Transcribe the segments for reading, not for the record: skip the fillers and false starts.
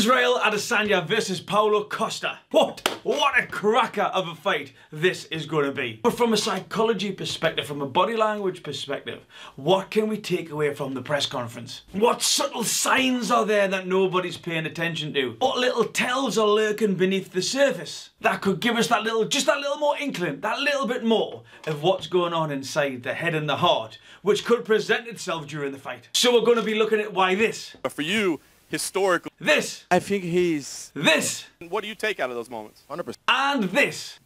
Israel Adesanya versus Paulo Costa. What a cracker of a fight this is going to be. But from a psychology perspective, from a body language perspective, what can we take away from the press conference? What subtle signs are there that nobody's paying attention to? What little tells are lurking beneath the surface that could give us just that little more inkling, that little bit more of what's going on inside the head and the heart, which could present itself during the fight. So we're going to be looking at why this. But for you, historically, this. I think he's... This. What do you take out of those moments? 100%. And this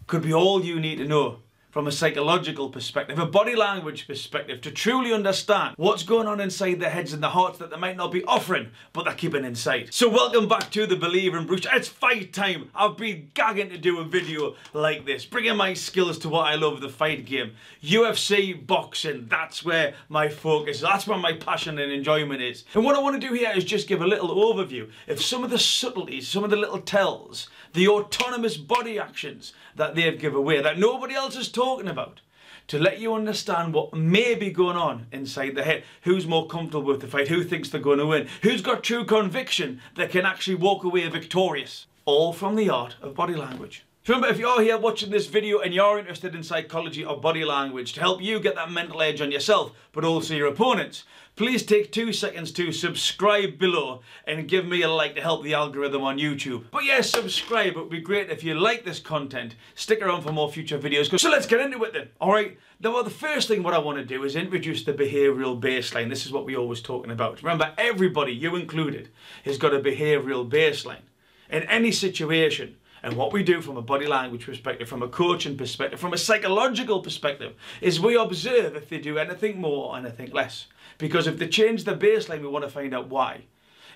could be all you need to know from a psychological perspective, a body language perspective, to truly understand what's going on inside their heads and the hearts that they might not be offering, but they're keeping inside. So welcome back to The Believer in Bruce. It's fight time. I've been gagging to do a video like this, bringing my skills to what I love, the fight game. UFC, boxing, that's where my focus is. That's where my passion and enjoyment is. And what I want to do here is just give a little overview of some of the subtleties, some of the little tells, the autonomous body actions that they've given away, that nobody else is talking about, to let you understand what may be going on inside the head. Who's more comfortable with the fight? Who thinks they're going to win? Who's got true conviction that can actually walk away victorious? All from the art of body language. Remember, if you're here watching this video and you're interested in psychology or body language to help you get that mental edge on yourself, but also your opponents, please take 2 seconds to subscribe below and give me a like to help the algorithm on YouTube. But yes, subscribe. It would be great if you like this content. Stick around for more future videos. So let's get into it then. All right. Now, the first thing what I want to do is introduce the behavioural baseline. This is what we're always talking about. Remember, everybody, you included, has got a behavioural baseline in any situation. And what we do from a body language perspective, from a coaching perspective, from a psychological perspective, is we observe if they do anything more or anything less. Because if they change the baseline, we want to find out why.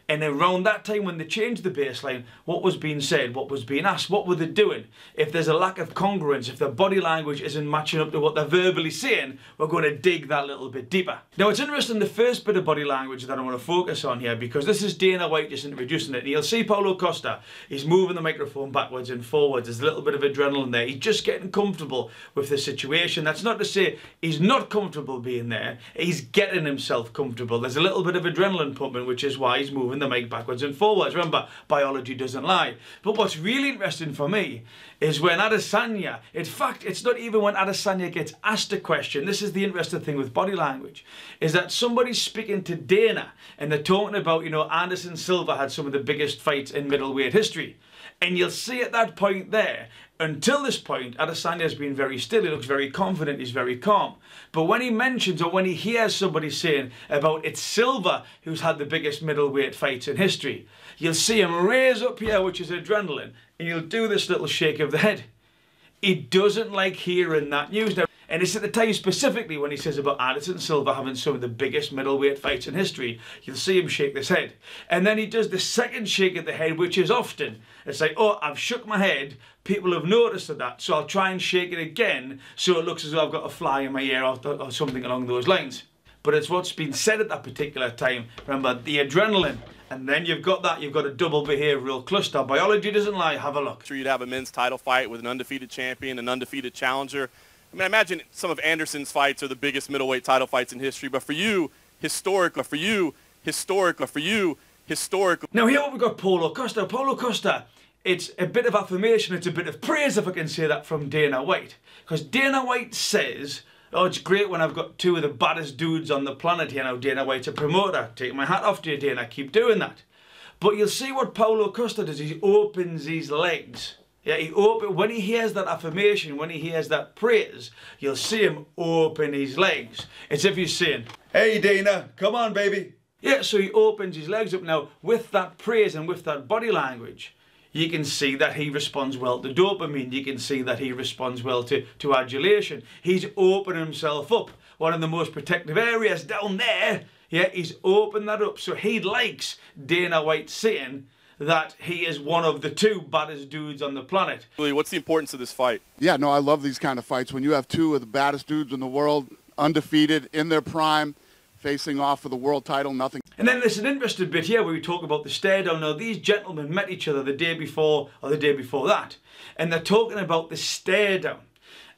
And around that time when they changed the baseline, what was being said, what was being asked, what were they doing? If there's a lack of congruence, if their body language isn't matching up to what they're verbally saying, we're going to dig that little bit deeper. Now, it's interesting, the first bit of body language that I want to focus on here, because this is Dana White just introducing it. And you'll see Paulo Costa, he's moving the microphone backwards and forwards. There's a little bit of adrenaline there. He's just getting comfortable with the situation. That's not to say he's not comfortable being there. He's getting himself comfortable. There's a little bit of adrenaline pumping, which is why he's moving the mic backwards and forwards. Remember, biology doesn't lie. But what's really interesting for me is when Adesanya, in fact, it's not even when Adesanya gets asked a question, this is the interesting thing with body language, is that somebody's speaking to Dana and they're talking about, you know, Anderson Silva had some of the biggest fights in middleweight history. And you'll see at that point there, until this point, Adesanya has been very still. He looks very confident. He's very calm. But when he mentions or when he hears somebody saying about it's Silva who's had the biggest middleweight fights in history, you'll see him raise up here, which is adrenaline, and he'll do this little shake of the head. He doesn't like hearing that news. Now, and it's at the time specifically when he says about Anderson Silva having some of the biggest middleweight fights in history, you'll see him shake this head. And then he does the second shake of the head, which is often, it's like, oh, I've shook my head, people have noticed that, so I'll try and shake it again so it looks as though I've got a fly in my ear or something along those lines. But it's what's been said at that particular time. Remember, the adrenaline. And then you've got a double behavioural cluster. Biology doesn't lie, have a look. Sure, you'd have a men's title fight with an undefeated champion, an undefeated challenger. I mean, I imagine some of Anderson's fights are the biggest middleweight title fights in history, but for you, historically. Now here we've got Paulo Costa. Paulo Costa, it's a bit of affirmation, it's a bit of praise, if I can say that, from Dana White. Because Dana White says, oh, it's great when I've got two of the baddest dudes on the planet here. Now, Dana White's a promoter. Take my hat off to you, Dana. Keep doing that. But you'll see what Paulo Costa does. He opens his legs. Yeah, when he hears that affirmation, when he hears that praise, you'll see him open his legs. It's if he's saying, hey, Dana, come on, baby. Yeah, so he opens his legs up. Now, with that praise and with that body language, you can see that he responds well to dopamine. You can see that he responds well to adulation. He's opened himself up. One of the most protective areas down there, yeah, he's opened that up. So he likes Dana White saying that he is one of the two baddest dudes on the planet. What's the importance of this fight? Yeah, no, I love these kind of fights. When you have two of the baddest dudes in the world, undefeated, in their prime, facing off for the world title, nothing. And then there's an interesting bit here where we talk about the stare down. Now, these gentlemen met each other the day before or the day before that, and they're talking about the stare down.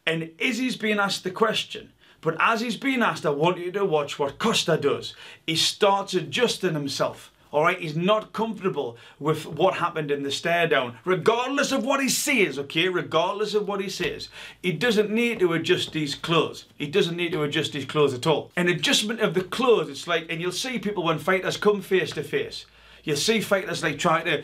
And Izzy's being asked the question, but as he's being asked, I want you to watch what Costa does. He starts adjusting himself All right, he's not comfortable with what happened in the stare down, regardless of what he says, okay? Regardless of what he says. He doesn't need to adjust his clothes. He doesn't need to adjust his clothes at all. An adjustment of the clothes, it's like, and you'll see people when fighters come face to face, you'll see fighters like trying to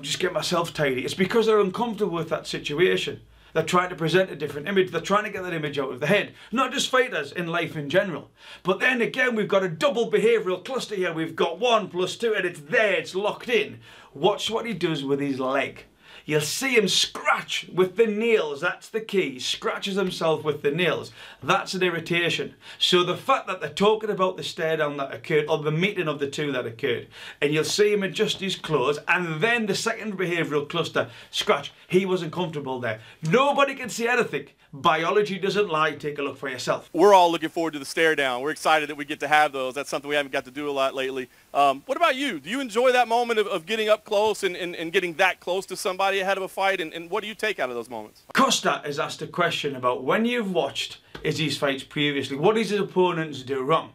just get myself tidy. It's because they're uncomfortable with that situation. They're trying to present a different image. They're trying to get that image out of the head. Not just fighters, in life in general. But then again, we've got a double behavioural cluster here. We've got 1 + 2 and it's there, it's locked in. Watch what he does with his leg. You'll see him scratch with the nails. That's the key. He scratches himself with the nails. That's an irritation. So the fact that they're talking about the stare down that occurred, or the meeting of the two that occurred, and you'll see him adjust his clothes, and then the second behavioural cluster, scratch. He wasn't comfortable there. Nobody can see anything. Biology doesn't lie. Take a look for yourself. We're all looking forward to the stare down. We're excited that we get to have those. That's something we haven't got to do a lot lately. What about you? Do you enjoy that moment of getting up close and getting that close to somebody ahead of a fight? And what do you take out of those moments? Costa has asked a question about when you've watched Izzy's fights previously, what does his opponents do wrong?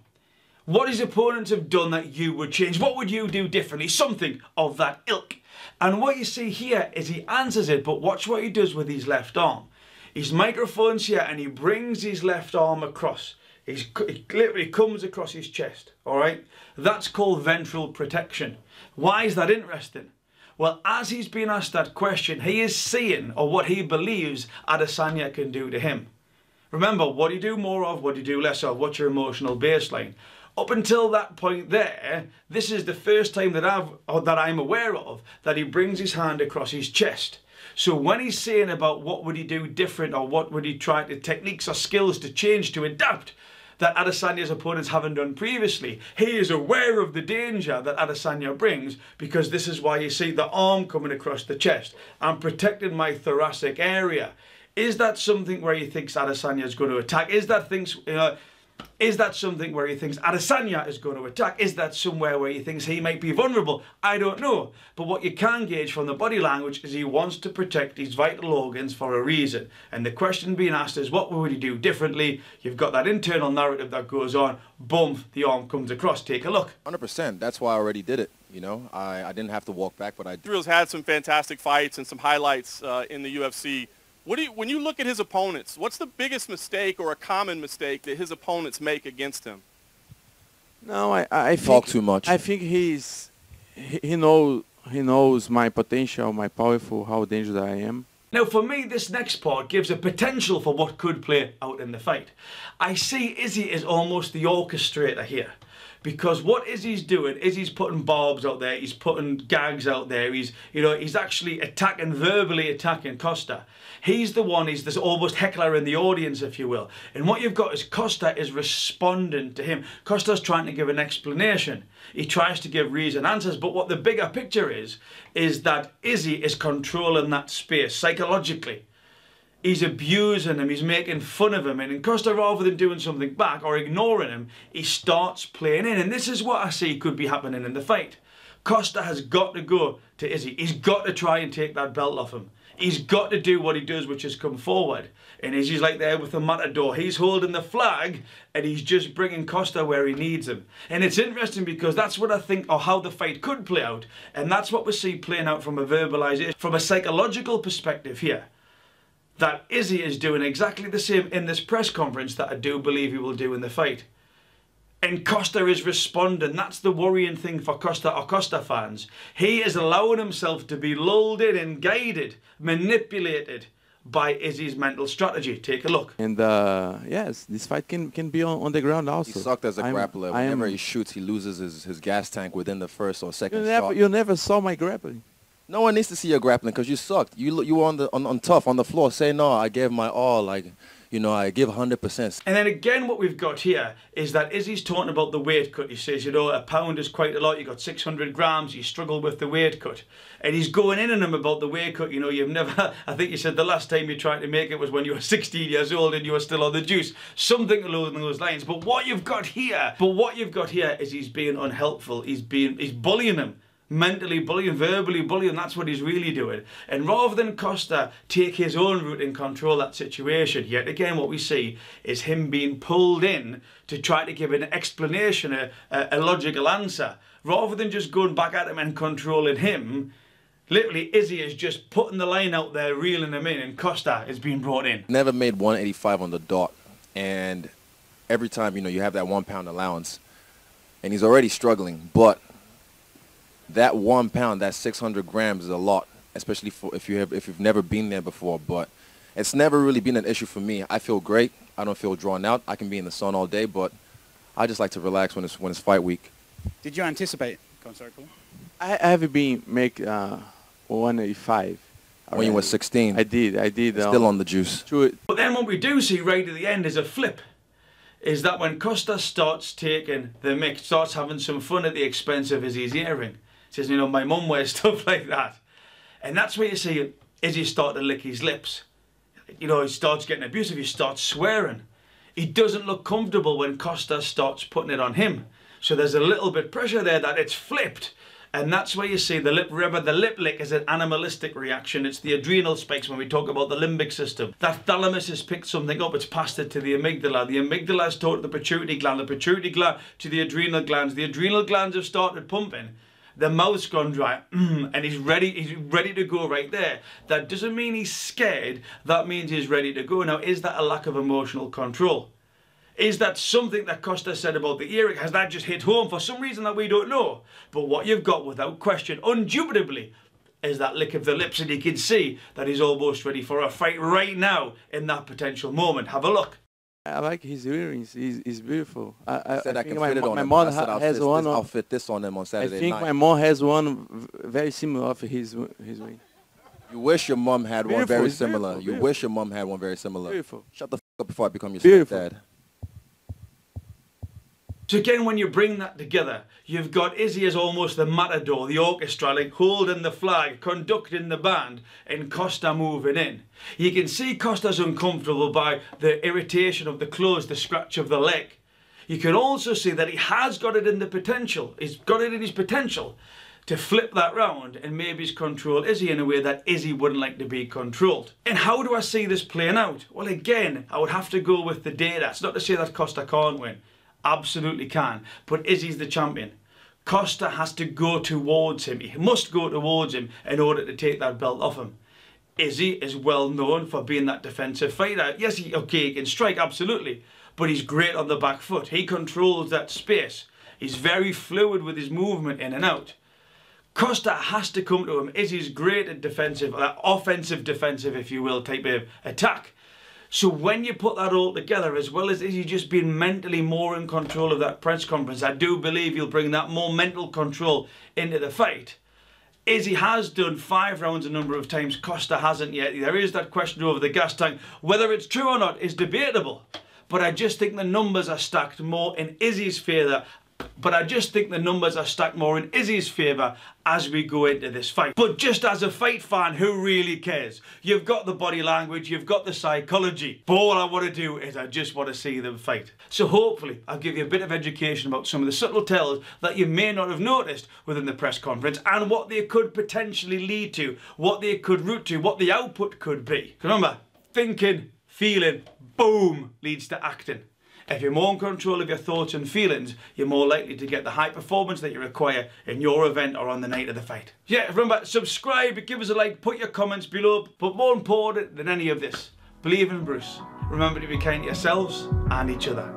What his opponents have done that you would change? What would you do differently? Something of that ilk. And what you see here is he answers it, but watch what he does with his left arm. His microphone's here and he brings his left arm across. He literally comes across his chest, all right? That's called ventral protection. Why is that interesting? Well, as he's been asked that question, he is seeing, or what he believes Adesanya can do to him. Remember, what do you do more of? What do you do less of? What's your emotional baseline? Up until that point there, this is the first time that I'm aware of that he brings his hand across his chest. So when he's saying about what would he do different, or what would he try to, techniques or skills to change, to adapt, that Adesanya's opponents haven't done previously, he is aware of the danger that Adesanya brings, because this is why you see the arm coming across the chest. I'm protecting my thoracic area. Is that something where he thinks Adesanya is going to attack? Is that something where he thinks Adesanya is going to attack? Is that somewhere where he thinks he might be vulnerable? I don't know. But what you can gauge from the body language is he wants to protect his vital organs for a reason. And the question being asked is, what would he do differently? You've got that internal narrative that goes on. Boom, the arm comes across. Take a look. 100%. That's why I already did it. You know, I didn't have to walk back, but I did. Israel's had some fantastic fights and some highlights in the UFC. When you look at his opponents, what's the biggest mistake or a common mistake that his opponents make against him? No, I talk too much. I think he knows my potential, my powerful, how dangerous I am. Now for me, this next part gives a potential for what could play out in the fight. I see Izzy as almost the orchestrator here. Because what Izzy's doing is he's putting barbs out there, he's putting gags out there, he's actually verbally attacking Costa. He's the one, he's this almost heckler in the audience, if you will. And what you've got is Costa is responding to him. Costa's trying to give an explanation. He tries to give reason answers, but what the bigger picture is that Izzy is controlling that space psychologically. He's abusing him, he's making fun of him, and in Costa, rather than doing something back or ignoring him, he starts playing in, and this is what I see could be happening in the fight. Costa has got to go to Izzy. He's got to try and take that belt off him. He's got to do what he does, which is come forward. And Izzy's like there with the matador. He's holding the flag, and he's just bringing Costa where he needs him. And it's interesting because that's what I think, or how the fight could play out, and that's what we see playing out from a verbalization, from a psychological perspective here. That Izzy is doing exactly the same in this press conference that I do believe he will do in the fight. And Costa is responding. That's the worrying thing for Costa or Costa fans. He is allowing himself to be lulled in and guided, manipulated by Izzy's mental strategy. Take a look. And yes, this fight can be on the ground also. He sucked as a grappler. Whenever he shoots, he loses his gas tank within the first or second shot. You never saw my grappling. No one needs to see your grappling because you sucked. You were on tough on the floor. Say no, I gave my all. Like, you know, I give 100%. And then again, what we've got here is that Izzy's talking about the weight cut. He says, you know, a pound is quite a lot. You got 600 grams. You struggle with the weight cut, and he's going in on him about the weight cut. You know, you've never. I think you said the last time you tried to make it was when you were 16 years old and you were still on the juice. Something along those lines. But what you've got here is he's being unhelpful. He's bullying him. Mentally bullying, verbally bullying, that's what he's really doing. And rather than Costa take his own route and control that situation, yet again what we see is him being pulled in to try to give an explanation, a logical answer, rather than just going back at him and controlling him, literally Izzy is just putting the line out there, reeling him in, and Costa is being brought in. Never made 185 on the dot, and every time, you know, you have that 1 pound allowance, and he's already struggling, but that 1 pound, that 600 grams is a lot, especially for if you've never been there before. But it's never really been an issue for me. I feel great. I don't feel drawn out. I can be in the sun all day, but I just like to relax when it's fight week. Did you anticipate? Go on, sorry, Paul. I have been make 185. When you were 16. I did. Still on the juice. But then what we do see right at the end is a flip. Is that when Costa starts taking the mix, starts having some fun at the expense of Izzy's earring. Says, you know, my mum wears stuff like that. And that's where you see Izzy start to lick his lips. You know, he starts getting abusive, he starts swearing. He doesn't look comfortable when Costa starts putting it on him. So there's a little bit pressure there that it's flipped. And that's where you see the lip, remember the lip lick is an animalistic reaction. It's the adrenal spikes when we talk about the limbic system. That thalamus has picked something up, it's passed it to the amygdala. The amygdala has taught the pituitary gland to the adrenal glands. The adrenal glands have started pumping. The mouth's gone dry, and he's ready to go right there. That doesn't mean he's scared, that means he's ready to go. Now, is that a lack of emotional control? Is that something that Costa said about the earring? Has that just hit home for some reason that we don't know? But what you've got, without question, indubitably, is that lick of the lips, and you can see that he's almost ready for a fight right now in that potential moment. Have a look. I like his earrings. He's beautiful. I said I think can fit it on my him. mom I said has one. I'll fit this on him on Saturday night. I think my mom has one very similar of his ring. You wish your mom had one very similar. Beautiful. You wish your mom had one very similar. Beautiful. Shut the f up before I become your stepdad. So again, when you bring that together, you've got Izzy as almost the matador, the orchestra, like holding the flag, conducting the band, and Costa moving in. You can see Costa's uncomfortable by the irritation of the clothes, the scratch of the leg. You can also see that he has got it in the potential, he's got it in his potential to flip that round and maybe control Izzy in a way that Izzy wouldn't like to be controlled. And how do I see this playing out? Well, again, I would have to go with the data. It's not to say that Costa can't win. Absolutely can, but Izzy's the champion. Costa has to go towards him. He must go towards him in order to take that belt off him. Izzy is well known for being that defensive fighter. Yes, he can strike, absolutely, but he's great on the back foot. He controls that space. He's very fluid with his movement in and out. Costa has to come to him. Izzy's great at defensive, offensive defensive, if you will, type of attack. So when you put that all together, as well as Izzy just being mentally more in control of that press conference, I do believe he'll bring that more mental control into the fight. Izzy has done 5 rounds a number of times, Costa hasn't yet. There is that question over the gas tank. Whether it's true or not is debatable. But I just think the numbers are stacked more in Izzy's favour. As we go into this fight. But just as a fight fan, who really cares? You've got the body language, you've got the psychology. But all I want to do is I just want to see them fight. So hopefully I'll give you a bit of education about some of the subtle tells that you may not have noticed within the press conference and what they could potentially lead to, what they could route to, what the output could be. Remember, thinking, feeling, boom, leads to acting. If you're more in control of your thoughts and feelings, you're more likely to get the high performance that you require in your event or on the night of the fight. Yeah, remember, subscribe, give us a like, put your comments below, but more important than any of this, believe in Bruce. Remember to be kind to yourselves and each other.